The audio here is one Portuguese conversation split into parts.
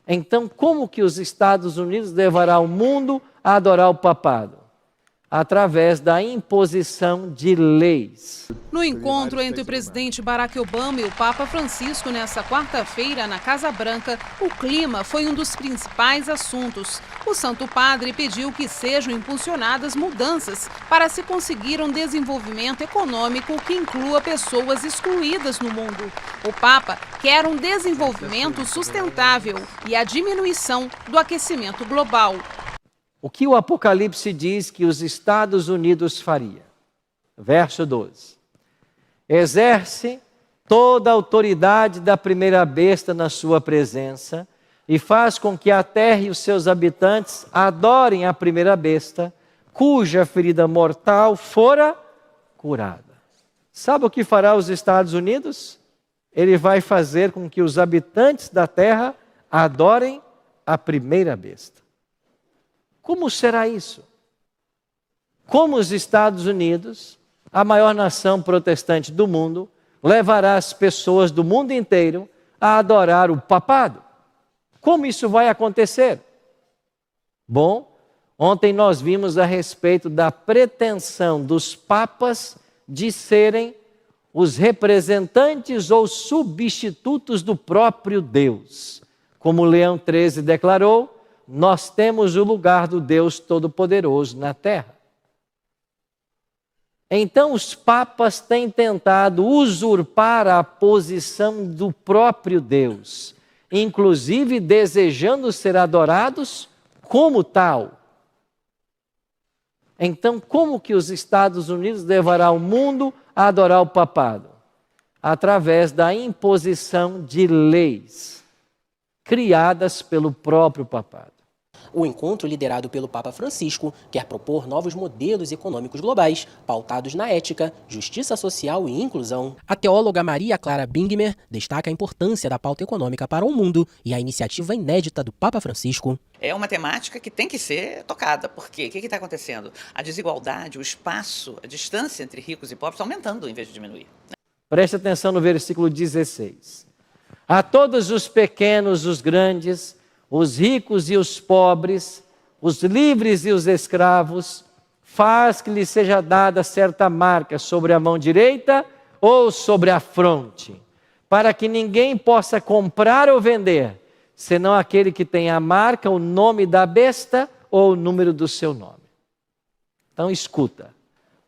Então, como que os Estados Unidos levarão o mundo a adorar o papado? Através da imposição de leis. No encontro entre o presidente Barack Obama e o Papa Francisco nesta quarta-feira na Casa Branca, o clima foi um dos principais assuntos. O Santo Padre pediu que sejam impulsionadas mudanças para se conseguir um desenvolvimento econômico que inclua pessoas excluídas no mundo. O Papa quer um desenvolvimento sustentável e a diminuição do aquecimento global. O que o Apocalipse diz que os Estados Unidos faria? Verso 12. Exerce toda a autoridade da primeira besta na sua presença e faz com que a terra e os seus habitantes adorem a primeira besta, cuja ferida mortal fora curada. Sabe o que fará os Estados Unidos? Ele vai fazer com que os habitantes da terra adorem a primeira besta. Como será isso? Como os Estados Unidos, a maior nação protestante do mundo, levará as pessoas do mundo inteiro a adorar o papado? Como isso vai acontecer? Bom, ontem nós vimos a respeito da pretensão dos papas de serem os representantes ou substitutos do próprio Deus. Como Leão XIII declarou, nós temos o lugar do Deus Todo-Poderoso na terra. Então os papas têm tentado usurpar a posição do próprio Deus, inclusive desejando ser adorados como tal. Então, como que os Estados Unidos levarão o mundo a adorar o papado? Através da imposição de leis criadas pelo próprio papado. O encontro, liderado pelo Papa Francisco, quer propor novos modelos econômicos globais, pautados na ética, justiça social e inclusão. A teóloga Maria Clara Bingmer destaca a importância da pauta econômica para o mundo e a iniciativa inédita do Papa Francisco. É uma temática que tem que ser tocada, porque o que está acontecendo? A desigualdade, o espaço, a distância entre ricos e pobres está aumentando em vez de diminuir. Preste atenção no versículo 16. A todos os pequenos, os grandes, os ricos e os pobres, os livres e os escravos, faz que lhe seja dada certa marca sobre a mão direita ou sobre a fronte, para que ninguém possa comprar ou vender, senão aquele que tem a marca, o nome da besta ou o número do seu nome. Então escuta,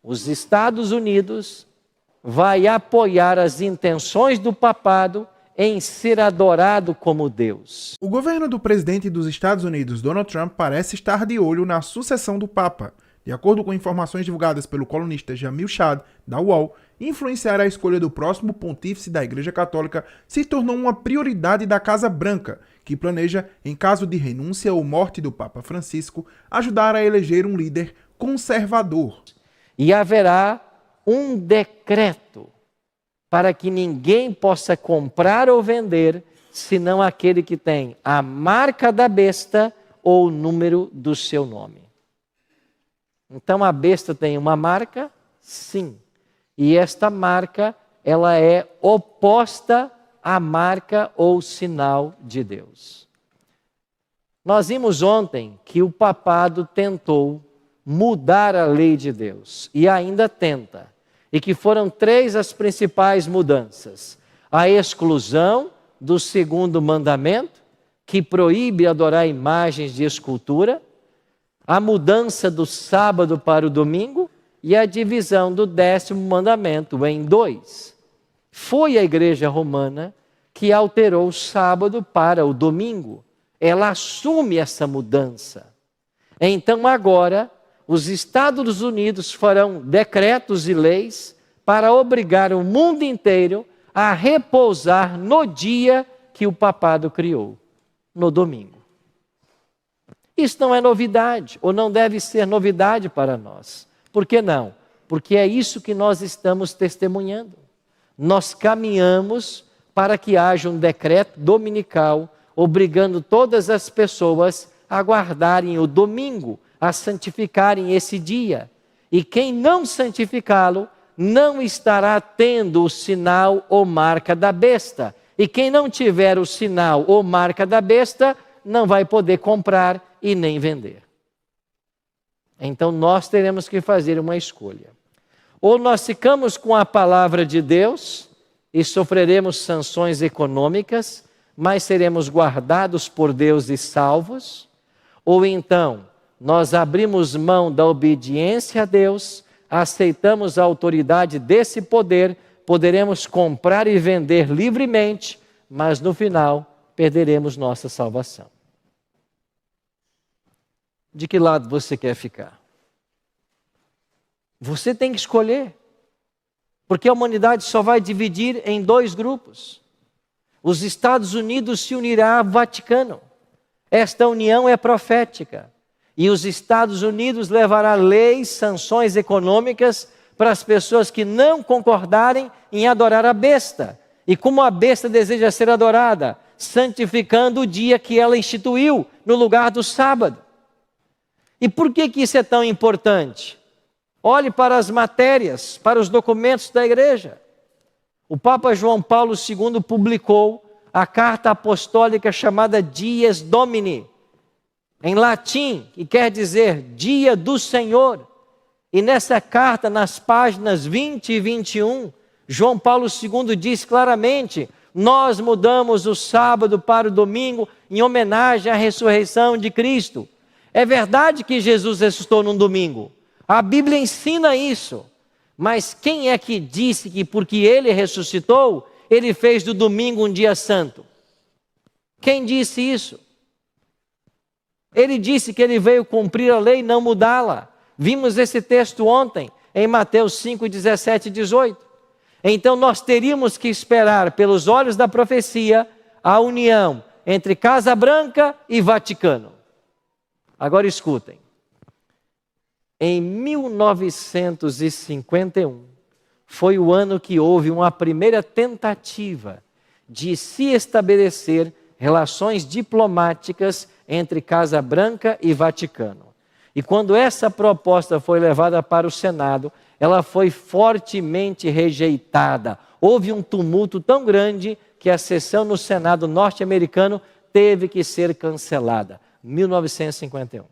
os Estados Unidos vai apoiar as intenções do papado em ser adorado como Deus. O governo do presidente dos Estados Unidos, Donald Trump, parece estar de olho na sucessão do Papa. De acordo com informações divulgadas pelo colunista Jamil Chad, da UOL, influenciar a escolha do próximo pontífice da Igreja Católica se tornou uma prioridade da Casa Branca, que planeja, em caso de renúncia ou morte do Papa Francisco, ajudar a eleger um líder conservador. E haverá um decreto para que ninguém possa comprar ou vender, senão aquele que tem a marca da besta ou o número do seu nome. Então a besta tem uma marca? Sim. E esta marca, ela é oposta à marca ou sinal de Deus. Nós vimos ontem que o papado tentou mudar a lei de Deus e ainda tenta. E que foram 3 as principais mudanças. A exclusão do segundo mandamento, que proíbe adorar imagens de escultura, a mudança do sábado para o domingo e a divisão do 10º mandamento em 2. Foi a Igreja Romana que alterou o sábado para o domingo. Ela assume essa mudança. Então agora, os Estados Unidos farão decretos e leis para obrigar o mundo inteiro a repousar no dia que o papado criou, no domingo. Isso não é novidade, ou não deve ser novidade para nós. Por que não? Porque é isso que nós estamos testemunhando. Nós caminhamos para que haja um decreto dominical obrigando todas as pessoas a guardarem o domingo, a santificarem esse dia. E quem não santificá-lo, não estará tendo o sinal ou marca da besta. E quem não tiver o sinal ou marca da besta, não vai poder comprar e nem vender. Então nós teremos que fazer uma escolha. Ou nós ficamos com a palavra de Deus e sofreremos sanções econômicas, mas seremos guardados por Deus e salvos, ou então nós abrimos mão da obediência a Deus, aceitamos a autoridade desse poder, poderemos comprar e vender livremente, mas no final perderemos nossa salvação. De que lado você quer ficar? Você tem que escolher, porque a humanidade só vai dividir em dois grupos. Os Estados Unidos se unirá ao Vaticano. Esta união é profética. E os Estados Unidos levará leis, sanções econômicas para as pessoas que não concordarem em adorar a besta. E como a besta deseja ser adorada? Santificando o dia que ela instituiu no lugar do sábado. E por que isso é tão importante? Olhe para as matérias, para os documentos da igreja. O Papa João Paulo II publicou a carta apostólica chamada Dies Domini, em latim, que quer dizer Dia do Senhor. E nessa carta, nas páginas 20 e 21, João Paulo II diz claramente: nós mudamos o sábado para o domingo em homenagem à ressurreição de Cristo. É verdade que Jesus ressuscitou num domingo. A Bíblia ensina isso. Mas quem é que disse que porque ele ressuscitou, ele fez do domingo um dia santo? Quem disse isso? Ele disse que ele veio cumprir a lei e não mudá-la. Vimos esse texto ontem, em Mateus 5, 17 e 18. Então nós teríamos que esperar, pelos olhos da profecia, a união entre Casa Branca e Vaticano. Agora escutem. Em 1951, foi o ano que houve uma primeira tentativa de se estabelecer relações diplomáticas entre Casa Branca e Vaticano. E quando essa proposta foi levada para o Senado, ela foi fortemente rejeitada. Houve um tumulto tão grande que a sessão no Senado norte-americano teve que ser cancelada. 1951.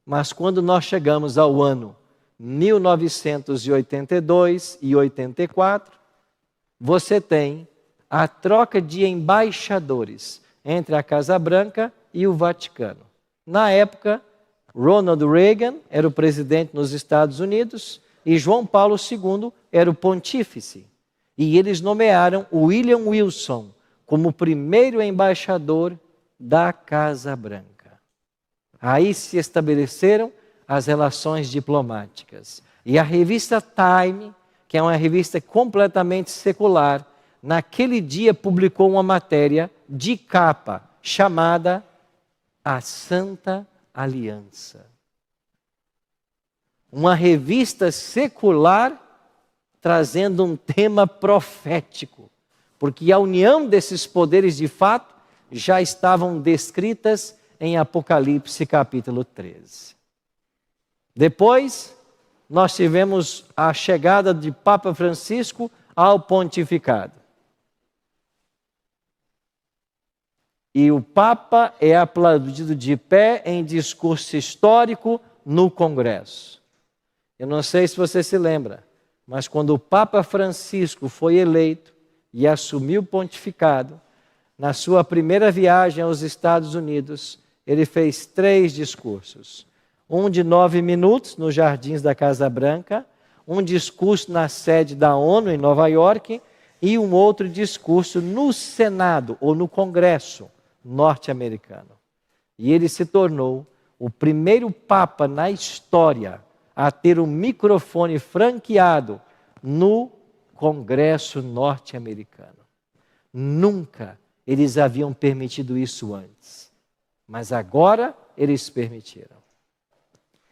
Mas quando nós chegamos ao ano 1982 e 84, você tem a troca de embaixadores entre a Casa Branca e o Vaticano. Na época, Ronald Reagan era o presidente nos Estados Unidos e João Paulo II era o pontífice. E eles nomearam William Wilson como o primeiro embaixador da Casa Branca. Aí se estabeleceram as relações diplomáticas. E a revista Time, que é uma revista completamente secular, naquele dia publicou uma matéria de capa chamada A Santa Aliança. Uma revista secular trazendo um tema profético, porque a união desses poderes de fato já estavam descritas em Apocalipse capítulo 13. Depois, nós tivemos a chegada de Papa Francisco ao pontificado. E o Papa é aplaudido de pé em discurso histórico no Congresso. Eu não sei se você se lembra, mas quando o Papa Francisco foi eleito e assumiu o pontificado, na sua primeira viagem aos Estados Unidos, ele fez 3 discursos. Um de 9 minutos nos jardins da Casa Branca, um discurso na sede da ONU em Nova York e um outro discurso no Senado ou no Congresso norte-americano. E ele se tornou o primeiro Papa na história a ter um microfone franqueado no Congresso norte-americano. Nunca eles haviam permitido isso antes. Mas agora eles permitiram.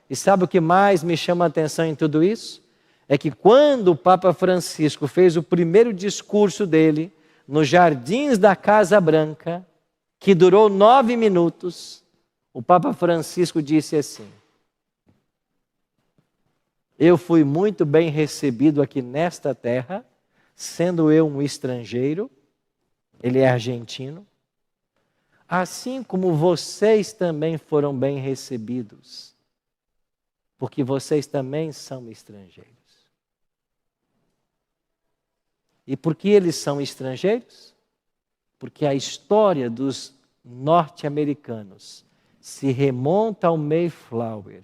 E sabe o que mais me chama a atenção em tudo isso? É que quando o Papa Francisco fez o primeiro discurso dele nos jardins da Casa Branca, que durou 9 minutos, o Papa Francisco disse assim: eu fui muito bem recebido aqui nesta terra, sendo eu um estrangeiro, ele é argentino, assim como vocês também foram bem recebidos, porque vocês também são estrangeiros. E por que eles são estrangeiros? Porque a história dos norte-americanos se remonta ao Mayflower,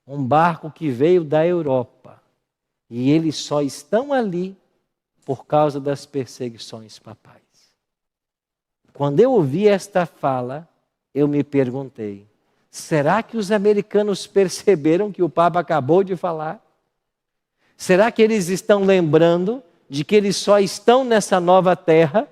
um barco que veio da Europa. E eles só estão ali por causa das perseguições papais. Quando eu ouvi esta fala, eu me perguntei, será que os americanos perceberam que o Papa acabou de falar? Será que eles estão lembrando de que eles só estão nessa nova terra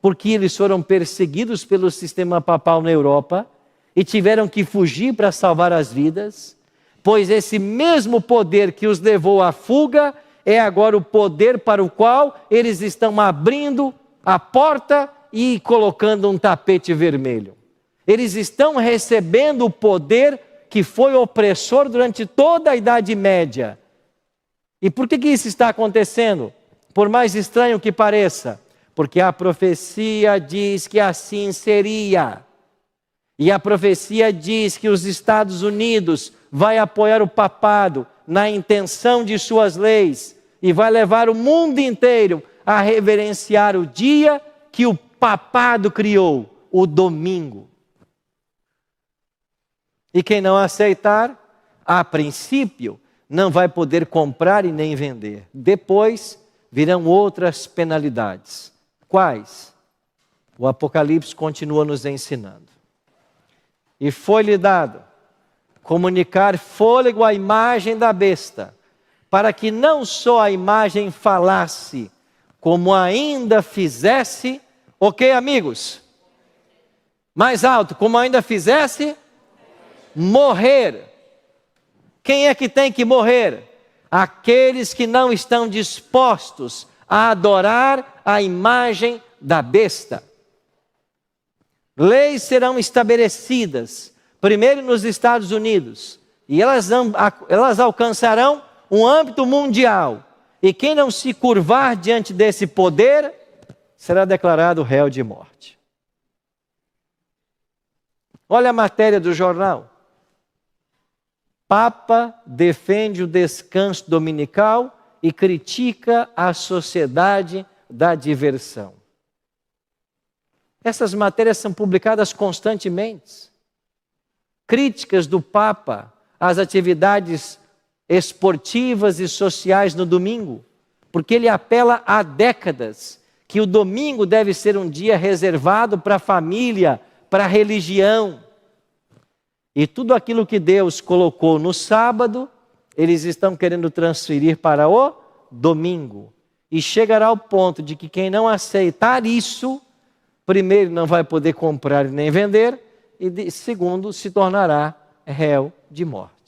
porque eles foram perseguidos pelo sistema papal na Europa e tiveram que fugir para salvar as vidas? Pois esse mesmo poder que os levou à fuga é agora o poder para o qual eles estão abrindo a porta e colocando um tapete vermelho. Eles estão recebendo o poder que foi opressor durante toda a Idade Média. E por que isso está acontecendo? Por mais estranho que pareça, porque a profecia diz que assim seria. E a profecia diz que os Estados Unidos vai apoiar o papado na intenção de suas leis e vai levar o mundo inteiro a reverenciar o dia que o papado criou, o domingo. E quem não aceitar, a princípio, não vai poder comprar e nem vender. Depois virão outras penalidades. Quais? O Apocalipse continua nos ensinando. E foi-lhe dado comunicar fôlego à imagem da besta, para que não só a imagem falasse, como ainda fizesse, ok, amigos? Mais alto, como ainda fizesse morrer. Quem é que tem que morrer? Aqueles que não estão dispostos a adorar a imagem da besta. Leis serão estabelecidas, primeiro nos Estados Unidos, e elas alcançarão um âmbito mundial. E quem não se curvar diante desse poder, será declarado réu de morte. Olha a matéria do jornal. Papa defende o descanso dominical e critica a sociedade da diversão. Essas matérias são publicadas constantemente. Críticas do Papa às atividades esportivas e sociais no domingo, porque ele apela há décadas que o domingo deve ser um dia reservado para a família, para a religião. E tudo aquilo que Deus colocou no sábado, eles estão querendo transferir para o domingo. E chegará ao ponto de que quem não aceitar isso, primeiro não vai poder comprar nem vender, e segundo se tornará réu de morte.